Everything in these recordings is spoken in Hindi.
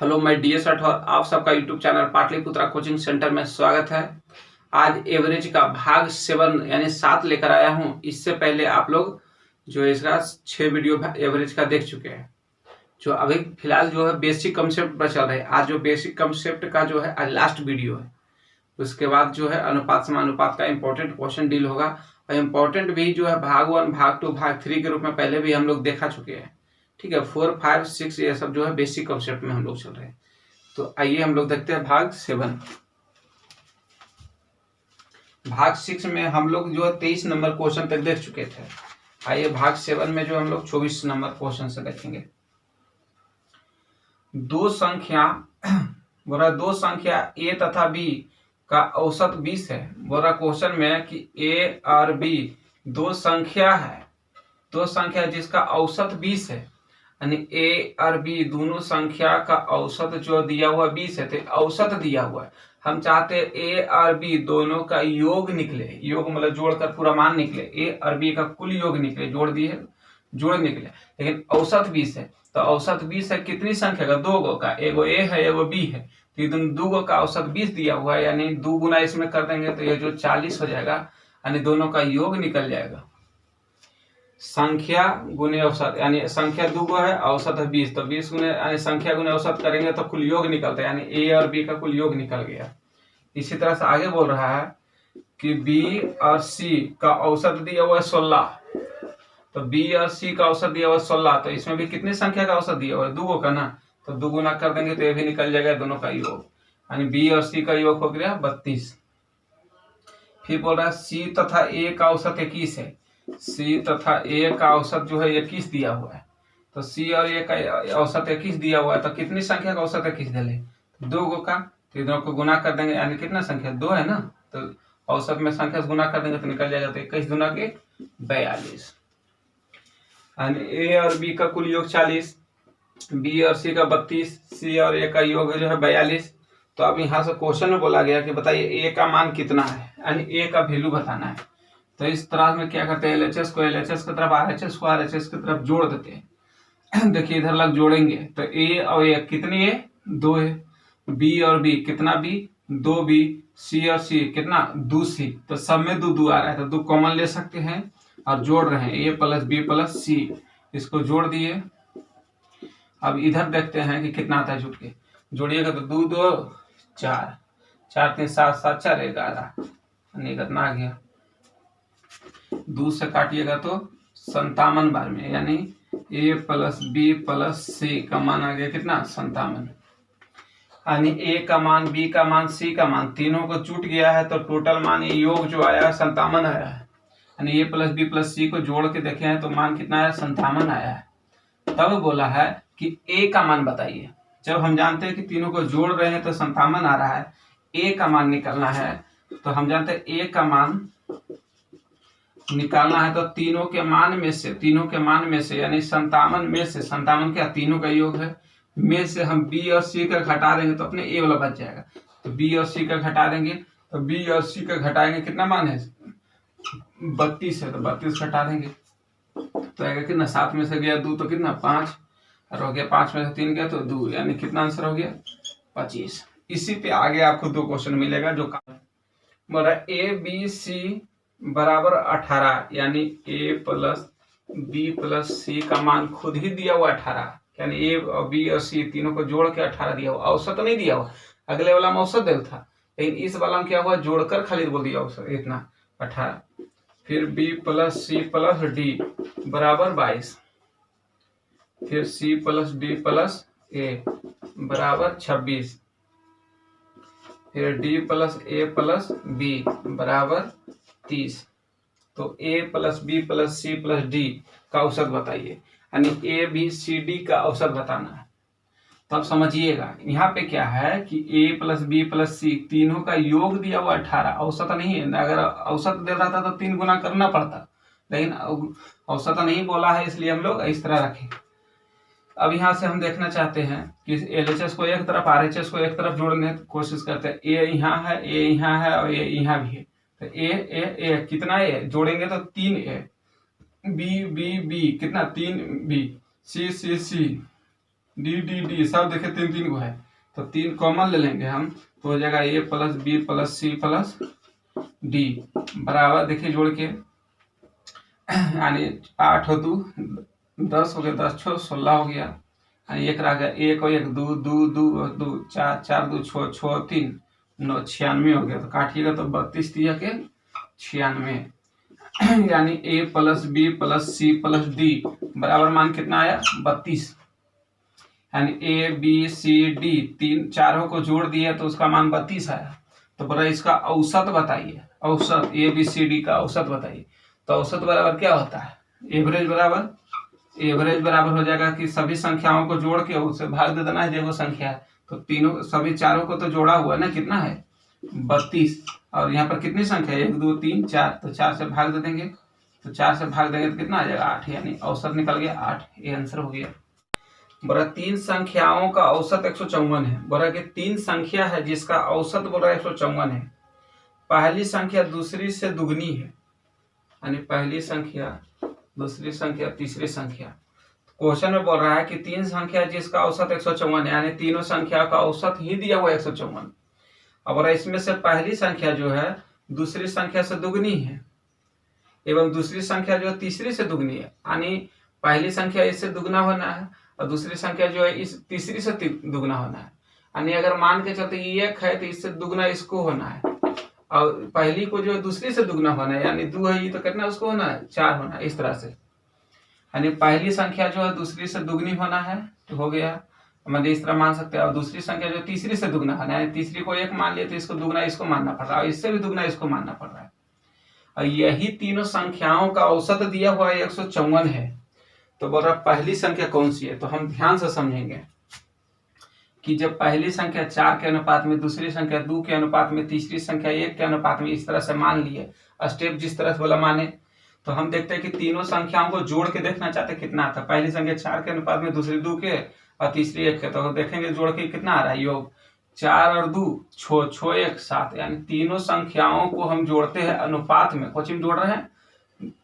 हेलो, मैं DS राठौर, आप सबका YouTube channel Patliputra coaching centre में स्वागत है। आज एवरेज का भाग 7 यानी 7 लेकर आया हूं। इससे पहले आप लोग जो इसका 6 वीडियो एवरेज का देख चुके हैं। जो अभी फिलहाल जो है बेसिक कंसेप्ट पर चल रहे हैं। आज जो बेसिक कंसेप्ट का जो है आज लास्ट वीडियो है। उसके बाद जो है अनुपात समानुपात का इंपॉर्टेंट क्वेश्चन डील होगा। और इम्पोर्टेंट भी जो है भाग 1, भाग 2, भाग 3 के रूप में पहले भी हम लोग देखा चुके हैं। ठीक है, 4, 5, 6 ये सब जो है बेसिक कंसेप्ट में हम लोग चल रहे हैं। तो आइए हम लोग देखते हैं भाग 7। भाग 6 में हम लोग जो है 23 नंबर क्वेश्चन तक देख चुके थे। आइए भाग 7 में जो हम लोग 24 नंबर क्वेश्चन से देखेंगे। दो संख्या A तथा B का औसत 20 है। बोला क्वेश्चन में कि A और B दो संख्या है, दो संख्या जिसका औसत 20 है, यानी A और B दोनों संख्या का औसत जो दिया हुआ 20 है, तो औसत दिया हुआ है। हम चाहते हैं A और B दोनों का योग निकले, योग मतलब जोड़कर पूरा मान निकले, A और B का कुल योग निकले, जोड़ दिए जोड़ निकले, लेकिन औसत 20 है। तो औसत 20 है कितनी संख्या का? दो गो का, एगो A है एगो B है, तो दो गो का औसत 20 दिया हुआ है, यानी 2 गुना इसमें कर देंगे तो ये जो 40 हो जाएगा, यानी दोनों का योग निकल जाएगा। संख्या गुने औसत, यानी संख्या 2 गो है, औसत है 20, तो 20 गुने यानी संख्या गुने औसत करेंगे तो कुल योग निकलता है, यानी A और B का कुल योग निकल गया। इसी तरह से आगे बोल रहा है कि B और C का औसत दिया हुआ है 16, तो B और C का औसत दिया हुआ है 16, तो इसमें भी कितनी संख्या का औसत दिया हुआ है? 2 गो का ना, तो 2 गुना कर देंगे तो ये भी निकल जाएगा दोनों का योग, यानी B और C का योग हो गया 32। फिर बोल रहा है C तथा A का औसत 21 है। C तथा A का औसत जो है 21 दिया हुआ है, तो C और A का औसत 21 दिया हुआ है, तो कितनी संख्या का औसत 21 दिले? 2 गो का, तो दोनों को गुना कर देंगे, यानी कितना संख्या? 2 है ना, तो औसत में संख्या से गुना कर देंगे तो निकल जाएगा, तो 21 दूना के 42, यानी A और B का कुल योग 40, B और C का 32, C और A का योग जो है 42। तो अब यहाँ से क्वेश्चन में बोला गया कि बताइए A का मान कितना है, यानी A का वैल्यू बताना है। तो इस तरह में क्या करते हैं, LHS को LHS की तरफ, RHS को RHS की तरफ जोड़ देते हैं। देखिए इधर लग जोड़ेंगे तो A और A कितनी है? 2 है। B और B कितना? B 2B, C और C कितना? 2C, तो सब में 2 2 आ रहा है, तो 2 कॉमन ले सकते हैं और जोड़ रहे हैं A plus B plus C, इसको जोड़ दिए। अब इधर देखते हैं कि कितना आता है, जुट के जोड़िएगा तो 2 2 4, 4 3 7 7 4 11, कितना आ गया? 2 से काटिएगा तो 57 बार में, यानी A plus B plus C का मान आ गया कितना? 57, यानी A का मान, B का मान, C का मान तीनों को जुट गया है, तो टोटल मान योग जो आया 57 आया है। यानी A plus B plus C को जोड़ के देखे हैं तो मान कितना आया? 57 आया है। तब बोला है कि A का मान बताइए। जब हम जानते हैं कि तीनों को जोड़ रहे हैं तो 57 आ रहा है, A का मान निकालना है, तो हम जानते हैं A का मान निकालना है, तो तीनों के मान में से यानी 57 में से, 57 क्या? तीनों का योग है, में से हम B और C का घटा देंगे तो अपने A वाला बच जाएगा। तो B और C का घटा देंगे, तो B और C का घटाएंगे, कितना मान है? 32 है, तो 32 घटा देंगे तो आएगा कितना? 7 में से गया 2 तो कितना? 5, और हो गया 5 में से 3 गया तो 2, यानी कितना आंसर हो गया? 25। इसी पे आगे आपको 2 क्वेश्चन मिलेगा जो बोला ABC बराबर 18, यानी A plus B plus C का मान खुद ही दिया हुआ 18, यानी A और B और C तीनों को जोड़ के 18 दिया हुआ, औसत नहीं दिया हुआ। अगले वाला में औसत दिया था, लेकिन इस वाला में क्या हुआ? जोड़कर खाली बोल दिया औसत इतना 18। फिर B plus C plus D बराबर 22, फिर C plus D plus A बराबर 26, फिर D plus A plus B बराबर 30। तो A plus B plus C plus D का औसत बताइए, यानी A B C D का औसत बताना है। तब समझिएगा यहाँ पे क्या है कि A plus B plus C तीनों का योग दिया हुआ 18, औसत नहीं है। अगर औसत दे रहा था तो 3 गुना करना पड़ता, लेकिन औसत नहीं बोला है, इसलिए हम लोग इस तरह रखें। अब यहाँ से हम देखना चाहते हैं कि LHS को एक तरफ, RHS को एक तरफ जोड़ने की कोशिश करते हैं। A यहाँ है, A यहाँ है और A यहाँ भी है, तो A कितना A जोड़ेंगे तो 3A, B B B कितना? 3B, C C C D D D सब देखे तीन तीन को है, तो तीन कॉमन ले लेंगे हम, तो हो जाएगा A plus B plus C plus D बराबर, देखिए जोड़ के यानी 8 और 2 10 हो गया, 10 6 16 हो गया, यानी एक रह गया, एक और एक दो दो दो और दो चार, चार दो छः छः 3 9 96 हो गया, तो काटिएगा तो 32 दिया के 96, यानी A plus B plus C plus D बराबर मान कितना आया 32, यानी ए बी सी डी तीन चारों को जोड़ दिया तो उसका मान 32 आया। तो बोला इसका औसत बताइए, औसत ए बी सी डी का औसत बताइए। तो औसत बराबर क्या होता है, एवरेज बराबर हो जाएगा कि सभी संख्याओं को जोड़ के उसे भाग दे देना है, जो संख्या है तो तीनों सभी चारों को तो जोड़ा हुआ है ना, कितना है 32, और यहाँ पर कितनी संख्या है 1 2 3 4, तो 4 से भाग दे देंगे, तो 4 से भाग देंगे तो कितना आ जाएगा 8, यानी औसत निकल गया 8, ये आंसर हो गया। बोला तीन संख्याओं का औसत 154 है, बोला कि तीन संख्या है जिसका औसत बोला 154 है, पहली संख्या दूसरी से दुगनी है, यानी पहली संख्या दूसरी संख्या तीसरी संख्या। क्वेश्चन में बोल रहा है कि तीन संख्या जिसका औसत 154 है, यानी तीनों संख्या का औसत ही दिया हुआ 154। अब इसमें से पहली संख्या जो है दूसरी संख्या से दुगनी है, एवं दूसरी संख्या जो है तीसरी से दुगनी है, यानी पहली संख्या इससे दुगना होना है और दूसरी संख्या जो है इस तीसरी से दुगना होना है, यानी अगर मान के चलते ये एक है तो इससे दुगना इसको होना है, और पहली को जो है दूसरी से दुगना होना है, यानी 2 है ये तो कितना उसको होना है 4 होना है, इस तरह से, यानी पहली संख्या जो है दूसरी से दुगनी होना है, तो हो गया, मतलब इस तरह मान सकते हैं। और दूसरी संख्या जो तीसरी से दुगना होना है, तीसरी को 1 मान लिया तो इसको दुगना इसको मानना पड़ रहा है, और इससे भी दुगना इसको मानना पड़ रहा है, और यही तीनों संख्याओं का औसत दिया हुआ 154 है। तो बोल रहा पहली संख्या कौन सी है, तो हम ध्यान से समझेंगे कि जब पहली संख्या 4 के अनुपात में, दूसरी संख्या 2 के अनुपात में, तीसरी संख्या 1 के अनुपात में, इस तरह से मान लिए, स्टेप जिस तरह से बोला माने, तो हम देखते हैं कि तीनों संख्याओं को जोड़ के देखना चाहते कितना आता है। पहली संख्या 4 के अनुपात में, दूसरी 2 के और तीसरी 1 के, तो देखेंगे जोड़ के कितना आ रहा है योग, 4 और 2 6 6 1 7, यानी तीनों संख्याओं को हम जोड़ते हैं अनुपात में, कोचिंग जोड़ रहे हैं,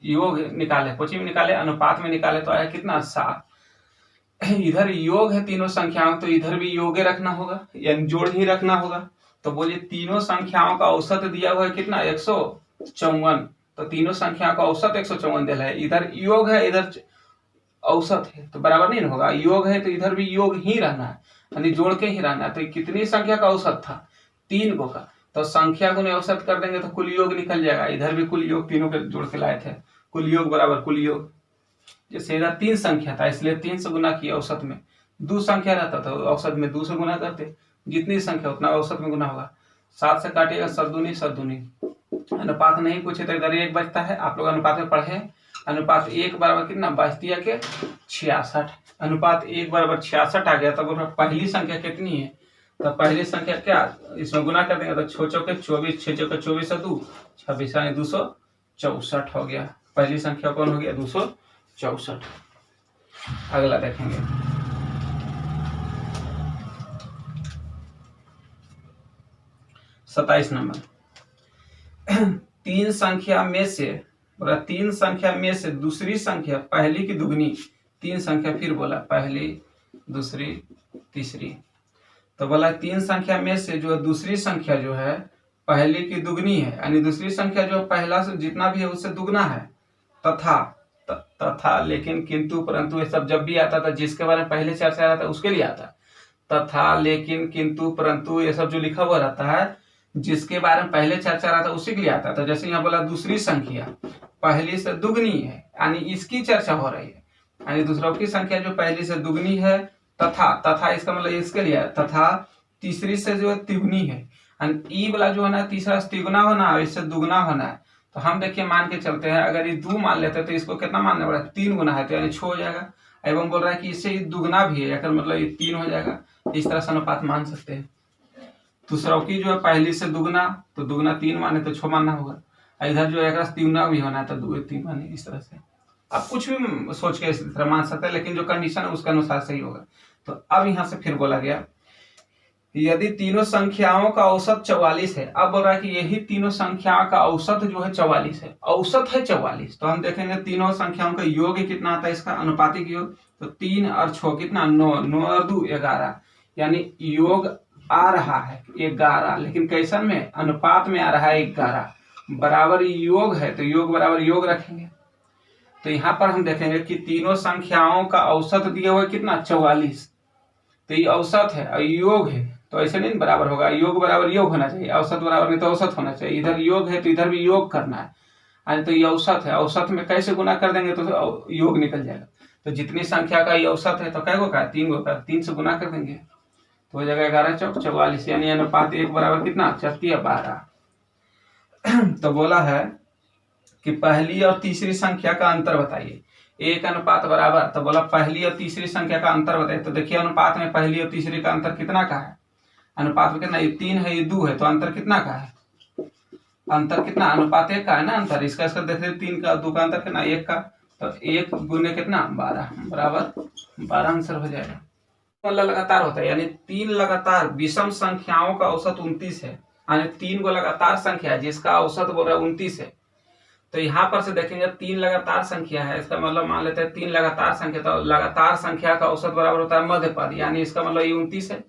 योग निकाले, कोचिंग निकाले, अनुपात में निकाले तो आया कितना 7। इधर योग है तीनों संख्याओं, तो इधर भी योग रखना होगा, यानी जोड़ ही रखना होगा। तो बोलिए तीनों संख्याओं का औसत दिया हुआ है कितना 154, तो तीनों संख्याओं का औसत 154 दिया है, इधर योग है इधर औसत है, तो बराबर नहीं होगा, योग है तो इधर भी योग ही रहना है, यानी जोड़ के ही रहना है। तो कितनी संख्या का औसत था 3 को का, तो संख्या को औसत कर देंगे तो कुल योग निकल जाएगा, इधर भी कुल योग तीनों के जोड़ के लाए थे, कुल योग बराबर कुल योग, जैसे इधर 3 संख्या था इसलिए 3 से गुना किया, औसत में 2 संख्या रहता था औसत में 2 से गुना करते, जितनी संख्या उतना औसत में गुना होगा। 7 से काटिएगा सदुनी सदुनी, अनुपात नहीं पूछे तो इधर 1 बचता है, आप लोग अनुपात में पढ़े, अनुपात 1 बराबर कितना 22 के 66, अनुपात 1 बराबर 66 आ गया। तब पहली संख्या कितनी है, तो पहली संख्या क्या इसमें गुना कर देंगे तो 6 चौके 24, 6 चौके 24 और 2 26, यानी 264 हो गया। पहली संख्या कौन हो गया 264। अगला देखेंगे, सत्ताईस नंबर, तीन संख्या में से दूसरी संख्या पहली की दुगनी, 3 संख्या फिर बोला पहली दूसरी तीसरी, तो बोला 3 संख्या में से जो दूसरी संख्या जो है पहली की दुगनी है, यानी दूसरी संख्या जो पहला से जितना भी है उससे दुगना है, तथा लेकिन किंतु परंतु, ये सब जब भी आता था जिसके बारे में पहले चर्चा रहता है उसके लिए आता है, तथा लेकिन किंतु परंतु ये सब जो लिखा हुआ रहता है जिसके बारे में पहले चर्चा रहा था उसी के लिए आता था। जैसे यहाँ बोला दूसरी संख्या पहली से दुगनी है, यानी इसकी चर्चा हो रही है, यानी दूसरों की संख्या जो पहली से दुगनी है, तथा इसका मतलब इसके लिए है, तथा तीसरी से जो तिगुनी है, यानी ई वाला जो है ना तीसरा तिगुना होना है, इससे दुगना होना है। तो हम देखिए मान के चलते हैं, अगर ये 2 मान लेते हैं तो इसको कितना मानना पड़ेगा 3 गुना है, तो यानी 6 हो जाएगा। एवं बोल रहा है कि इससे दुगना भी है, अगर मतलब ये 3 हो जाएगा, इस तरह से अनुपात मान सकते हैं। दूसरों की जो है पहली से दुगना, तो दुगना 3 माने तो 6 मानना होगा, इधर जो है तिगुना भी होना है तो 2 3 माने, इस तरह से आप कुछ भी सोच के इस तरह मान सकते हैं, लेकिन जो कंडीशन है उसके अनुसार सही होगा। तो अब यहाँ से फिर बोला गया यदि तीनों संख्याओं का औसत 44 है, अब बोल रहा है कि यही तीनों संख्याओं का औसत जो है 44 है, औसत है 44, तो हम देखेंगे तीनों संख्याओं का योग कितना आता है, इसका अनुपातिक योग, तो 3 और 6 कितना 9, 9 और 2 11, यानी योग आ रहा है 11, लेकिन कैसन में, अनुपात में आ रहा है 11, बराबर योग है तो योग बराबर योग रखेंगे। तो यहाँ पर हम देखेंगे कि तीनों संख्याओं का औसत दिया हुआ है कितना 44, तो ये औसत है और योग है, तो ऐसे नहीं बराबर होगा, योग बराबर योग होना चाहिए, औसत बराबर नहीं तो औसत होना चाहिए, इधर योग है तो इधर भी योग करना है, तो ये औसत है, औसत में कैसे गुना कर देंगे तो योग निकल जाएगा, तो जितनी संख्या का ये औसत है तो कै गो का 3 गो का, 3 से गुना कर देंगे तो हो जाएगा 11 चौक 44, यानी अनुपात 1 बराबर कितना 12। तो बोला है कि पहली और तीसरी संख्या का अंतर बताइए, 1 अनुपात बराबर, तो बोला पहली और तीसरी संख्या का अंतर बताइए, तो देखिए अनुपात में पहली और तीसरी का अंतर कितना का है, अनुपात में कितना, ये 3 है ये 2 है, तो अंतर कितना का है, अंतर कितना, अनुपात 1 का है ना अंतर, इसका देख रहे 3 का 2 का अंतर कितना 1 का, तो 1 गुने कितना 12 बराबर 12 आंसर हो जाएगा। मतलब लगातार होता है, यानी 3 लगातार विषम संख्याओं का औसत 29 है, यानी 3 को लगातार संख्या है जिसका औसत बोल रहा है 29 है। तो यहाँ पर से देखेंगे 3 लगातार संख्या है, इसका मतलब मान लेते हैं 3 लगातार संख्या, तो लगातार संख्या का औसत बराबर होता है मध्य पद, यानी इसका मतलब ये 29 है,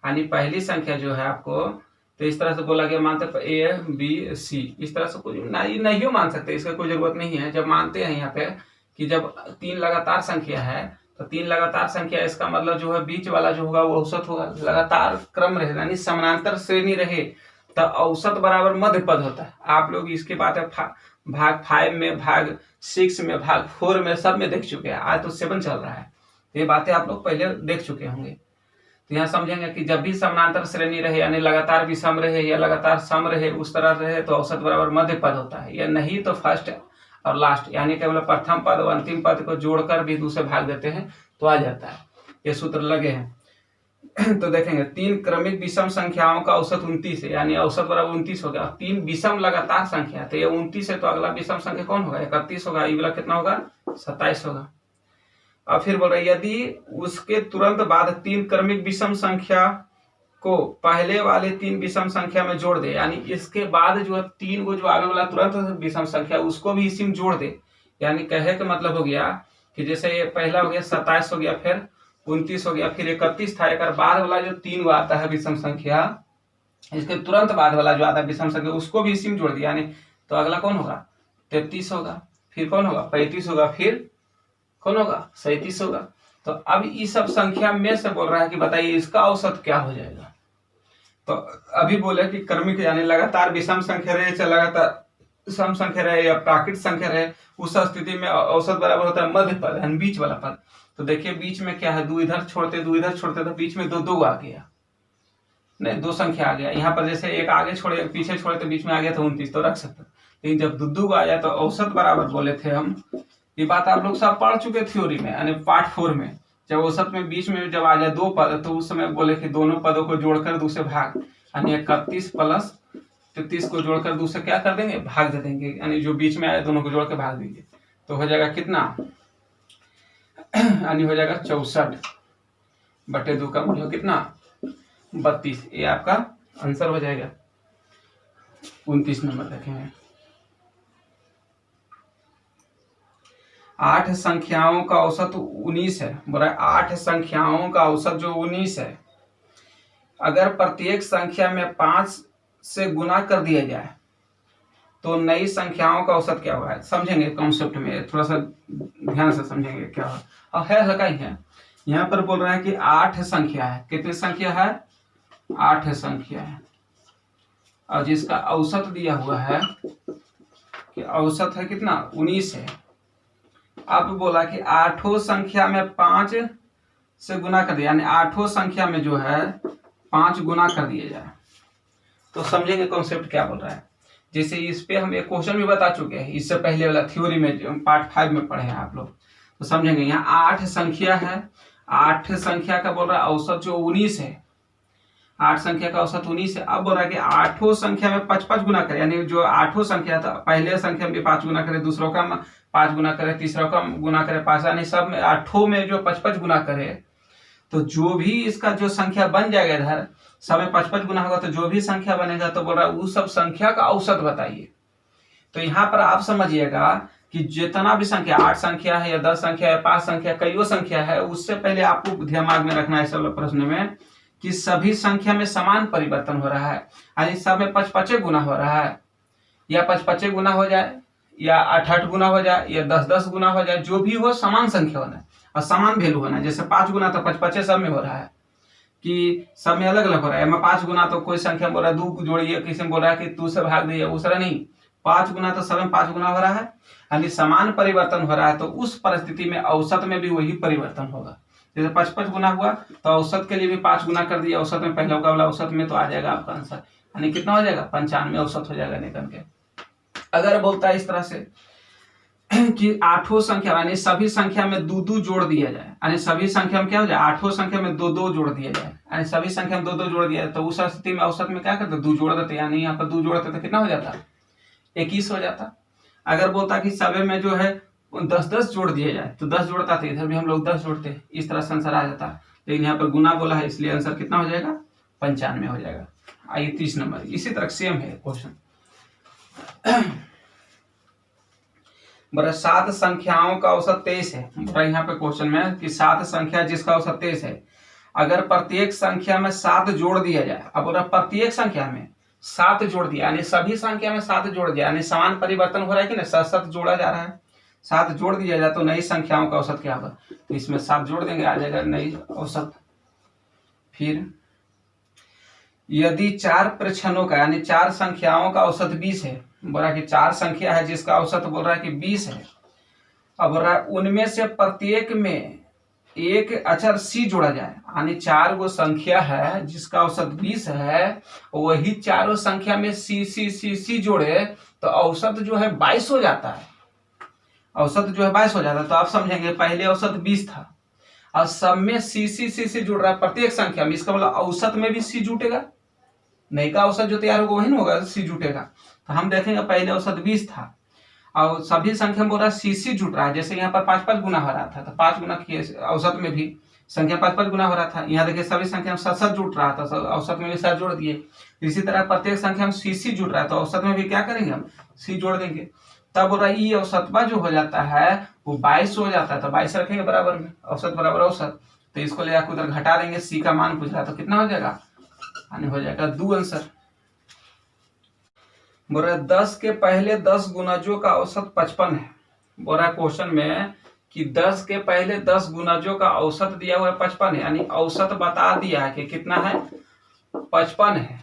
यानी पहली संख्या जो है आपको, तो इस तरह से बोला गया मानते ए बी सी, इस तरह से कुछ नहीं मान सकते, इसका कोई जरूरत नहीं है। जब मानते हैं यहाँ पे कि जब 3 लगातार संख्या है, तो 3 लगातार संख्या, इसका मतलब जो है बीच वाला जो होगा वो औसत होगा, लगातार क्रम रहे यानी समानांतर श्रेणी रहे तो औसत बराबर मध्य पद होता है। आप लोग इसके बाद भाग 5 में, भाग 6 में, भाग 4 में, सब में देख चुके हैं, आज तो 7 चल रहा है, ये बातें आप लोग पहले देख चुके होंगे। तो यहाँ समझेंगे कि जब भी समानांतर श्रेणी रहे यानी लगातार भी सम रहे या लगातार सम रहे, उस तरह रहे तो औसत बराबर मध्य पद होता है, या नहीं तो फर्स्ट और लास्ट, यानी केवल प्रथम पद और अंतिम पद को जोड़कर भी दूसरे भाग देते हैं तो आ जाता है, ये सूत्र लगे हैं। तो देखेंगे 3 क्रमिक विषम संख्याओं का औसत 29 है, यानी औसत बराबर 29 हो गया, 3 विषम लगातार संख्या, तो ये 29 है, तो अगला विषम संख्या कौन होगा 31 होगा, ये वाला कितना होगा 27 होगा। और फिर बोल रहे यदि उसके तुरंत बाद 3 क्रमिक विषम संख्या को पहले वाले 3 विषम संख्या में जोड़ दे, यानी इसके बाद जो 3 को जो आगे वाला तुरंत विषम संख्या उसको भी इसी में जोड़ दे, यानी कहे का मतलब हो गया कि जैसे ये पहला हो गया 27 हो गया, फिर 29 हो गया, फिर 31 था, एक बाद वाला जो 3 को आता है विषम संख्या, इसके तुरंत बाद वाला जो आता है विषम संख्या उसको भी इसी में जोड़ दिया, यानी तो अगला कौन होगा 33 होगा, फिर कौन होगा 35 होगा, फिर कौन होगा 37 होगा। तो अब इस सब संख्या में से बोल रहा है कि बताइए इसका औसत क्या हो जाएगा। तो अभी बोले कि क्रमिक यानी लगातार विषम संख्या रहे चाहे लगातार सम संख्या रहे या प्राकृत संख्या रहे, उस स्थिति में औसत बराबर होता है मध्य पद यानी बीच वाला पद। तो देखिए बीच में क्या है, 2 इधर छोड़ते 2 इधर छोड़ते तो बीच में 2 2 आ गया, नहीं 2 संख्या आ गया, यहाँ पर जैसे एक आगे छोड़े पीछे छोड़े तो बीच में आ गया तो 29 तो रख सकते, लेकिन जब 2 2 आ जाए तो औसत बराबर बोले थे हम, ये बात आप लोग सब पढ़ चुके थ्योरी में, यानी पार्ट 4 में, जब औसत में बीच में जब आ जाए 2 पद तो उस समय बोले कि दोनों पदों को जोड़कर दूसरे भाग, यानी 31 प्लस 33 को जोड़कर दूसरे क्या कर देंगे भाग दे देंगे, यानी जो बीच में आए दोनों को जोड़ के भाग देंगे, तो हो जाएगा कितना, यानी हो जाएगा 64/2 का मूल्य कितना 32, ये आपका आंसर हो जाएगा। 29 नंबर देखेंगे। 8 संख्याओं का औसत 19 है, बोला 8 संख्याओं का औसत जो 19 है, अगर प्रत्येक संख्या में 5 से गुना कर दिया जाए तो नई संख्याओं का औसत क्या होगा। समझेंगे कॉन्सेप्ट में, थोड़ा सा ध्यान से समझेंगे क्या होगा, और है हल्का ही है। यहाँ पर बोल रहा है कि 8 संख्या है, कितनी संख्या है 8 संख्या है, और जिसका औसत दिया हुआ है कि औसत है कितना 19 है। अब बोला कि 8 संख्या में 5 से गुना कर दिया, यानी 8 संख्या में जो है 5 गुना कर दिया जाए, तो समझेंगे कॉन्सेप्ट क्या बोल रहा है। जैसे इस पे हम एक क्वेश्चन भी बता चुके हैं, इससे पहले वाला थ्योरी में जो पार्ट 5 में पढ़े हैं आप लोग, तो समझेंगे। यहाँ 8 संख्या है, 8 संख्या का बोल रहा है औसत जो 19 है, 8 संख्या का औसत 19 है। अब बोल रहा है कि 8 संख्या में 5 गुना करे, यानी जो 8 संख्या था पहले संख्या में 5 गुना करे, दूसरों का 5 गुना करे, तीसरों का गुना करे 5, यानी सब में 8 में जो 5 गुना करे तो जो भी इसका जो संख्या बन जाएगा इधर सब में 55 गुना होगा, तो जो भी संख्या बनेगा तो बोल रहा है उस सब संख्या का औसत बताइए। तो यहाँ पर आप समझिएगा कि जितना भी संख्या 8 संख्या है या 10 संख्या है 5 संख्या कईयों संख्या है, उससे पहले आपको दिमाग में रखना है इस वाले प्रश्न में कि सभी संख्या में समान परिवर्तन हो रहा है, यानी सब में 55 गुना हो रहा है, या 55 गुना हो जाए या 8 गुना हो जाए या 10 गुना हो जाए, जो भी हो समान संख्या होना है और समान वैल्यू होना है। जैसे 5 गुना तो 55 सब में हो रहा है कि सब में अलग अलग हो रहा है। मैं 5 गुना तो कोई संख्या बोल रहा है 2 जोड़िए, किसी में बोल रहा है कि 2 से भाग दिए, दूसरा नहीं, 5 गुना तो सब में 5 गुना हो रहा है, यानी समान परिवर्तन हो रहा है। तो उस परिस्थिति में औसत में भी वही परिवर्तन होगा। जैसे 55 गुना हुआ तो औसत के लिए भी 5 गुना कर दिया, औसत में पहले होगा वाला औसत में, तो आ जाएगा आपका आंसर, यानी कितना हो जाएगा 95 औसत हो जाएगा निकल के। अगर बोलता है इस तरह से कि 8 संख्या यानी सभी संख्या में 2 जोड़ दिया जाए, यानी सभी संख्या में क्या हो जाए 8 संख्या में 2 जोड़ दिया जाए, यानी सभी संख्या में 2 जोड़ दिया जाए, तो उस स्थिति में औसत में क्या करते 2 जोड़ देते, यानी यहाँ पर 2 जोड़ते तो कितना हो जाता 21 हो जाता। अगर बोलता कि सभी में जो है 10 जोड़ दिया जाए तो 10 जोड़ता था, इधर भी हम लोग 10 जोड़ते, इस तरह से आंसर आ जाता। लेकिन यहाँ पर गुना बोला है इसलिए आंसर कितना हो जाएगा 95 हो जाएगा। आइए 30 नंबर, इसी तरह सेम है क्वेश्चन। 7 संख्याओं का औसत 23 है। यहाँ पे क्वेश्चन में कि 7 संख्या जिसका औसत 23 है, अगर प्रत्येक संख्या में 7 जोड़ दिया जाए, अब प्रत्येक संख्या में 7 जोड़ दिया, यानी सभी संख्या में 7 जोड़ दिया, यानी समान परिवर्तन हो रहा है कि ना, 7 जोड़ा जा रहा है, 7 जोड़ दिया जाए तो नई संख्याओं का औसत क्या होगा, तो इसमें 7 जोड़ देंगे आ जाएगा नई औसत। फिर यदि 4 प्रश्नों का यानी 4 संख्याओं का औसत 20 है, बोल रहा है कि 4 संख्या है जिसका औसत बोल रहा है कि 20 है, अब बोल रहा है उनमें से प्रत्येक में एक अचर सी जोड़ा जाए, यानी 4 गो संख्या है जिसका औसत 20 है, वही चारों संख्या में सी जोड़े तो औसत जो है 22 हो जाता है, औसत जो है 22 हो जाता है। तो आप समझेंगे पहले औसत 20 था और सब में सी जुड़ रहा है प्रत्येक संख्या में, इसका मतलब औसत में भी सी जुटेगा, नई का औसत जो तैयार होगा वही ना होगा, सी जुटेगा। तो हम देखेंगे पहले औसत 20 था और सभी संख्या में बोल रहा है सी जुट रहा है, जैसे यहाँ पर 5 गुना हो रहा था तो 5 गुना की औसत में भी संख्या 5 गुना हो रहा था। यहाँ देखिए सभी संख्या में 7 जुट रहा था, औसत में भी 7 जोड़ दिए। इसी तरह प्रत्येक संख्या में सी जुट रहा है तो औसत में भी क्या करेंगे हम सी जोड़ देंगे, तब बोल रहा है ये औसतबा जो हो जाता है वो 22 हो जाता है। तो 22 रखेंगे बराबर में, औसत बराबर औसत, तो इसको ले जाकर उधर घटा देंगे, सी का मान पूछ रहा तो कितना हो जाएगा, यानी हो जाएगा 2 आंसर। बोल रहा है 10 के पहले 10 गुणजों का औसत 55 है। बोल रहा है क्वेश्चन में कि 10 के पहले 10 गुणजों का औसत दिया हुआ है 55 है, यानी औसत बता दिया है कि कितना है 55 है,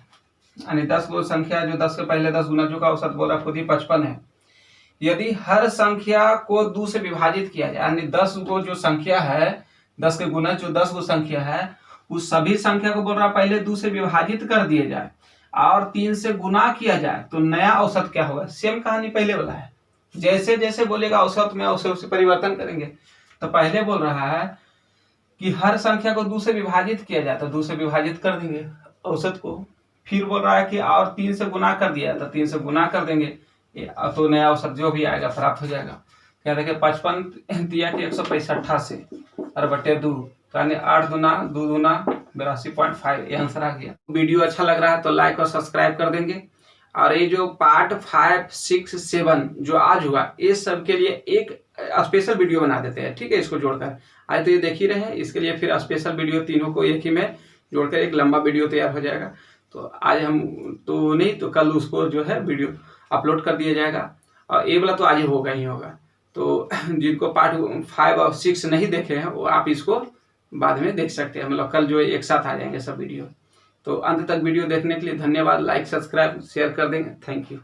यानी 10 गो संख्या जो 10 के पहले 10 गुणजों का औसत बोला खुद ही 55 है। यदि हर संख्या को 2 से विभाजित किया जाए, यानी 10 गो जो संख्या है 10 के गुणज जो 10 गो संख्या है उस सभी संख्या को बोल रहा पहले 2 से विभाजित कर दिए जाए और 3 से गुना किया जाए तो नया औसत क्या होगा। सेम कहानी पहले वाला है, जैसे जैसे बोलेगा औसत में उसे परिवर्तन करेंगे। तो पहले बोल रहा है कि हर संख्या को 2 से विभाजित किया जाए तो 2 से विभाजित कर देंगे औसत को, फिर बोल रहा है कि और 3 से गुना कर दिया तो 3 से गुना कर देंगे तो नया औसत जो भी आएगा प्राप्त हो जाएगा। क्या देखिए 55 दिया कि 165 और बटे 2, यानी 8 दूना 2 दूना 82.5, ये आंसर आ गया। वीडियो अच्छा लग रहा है तो लाइक और सब्सक्राइब कर देंगे। और ये जो पार्ट 5, 6, 7 जो आज हुआ ये सब के लिए एक स्पेशल वीडियो बना देते हैं, ठीक है, इसको जोड़कर। आज तो ये देख ही रहे हैं, इसके लिए फिर स्पेशल वीडियो तीनों को एक ही में जोड़कर एक लंबा वीडियो तैयार हो जाएगा। तो आज हम तो नहीं तो कल उसको जो है वीडियो अपलोड कर दिया जाएगा, और ये वाला तो आज होगा ही होगा। तो जिनको पार्ट 5 और 6 नहीं देखे हैं वो आप इसको बाद में देख सकते हैं, मतलब कल जो है एक साथ आ जाएंगे सब वीडियो। तो अंत तक वीडियो देखने के लिए धन्यवाद। लाइक सब्सक्राइब शेयर कर देंगे। Thank you.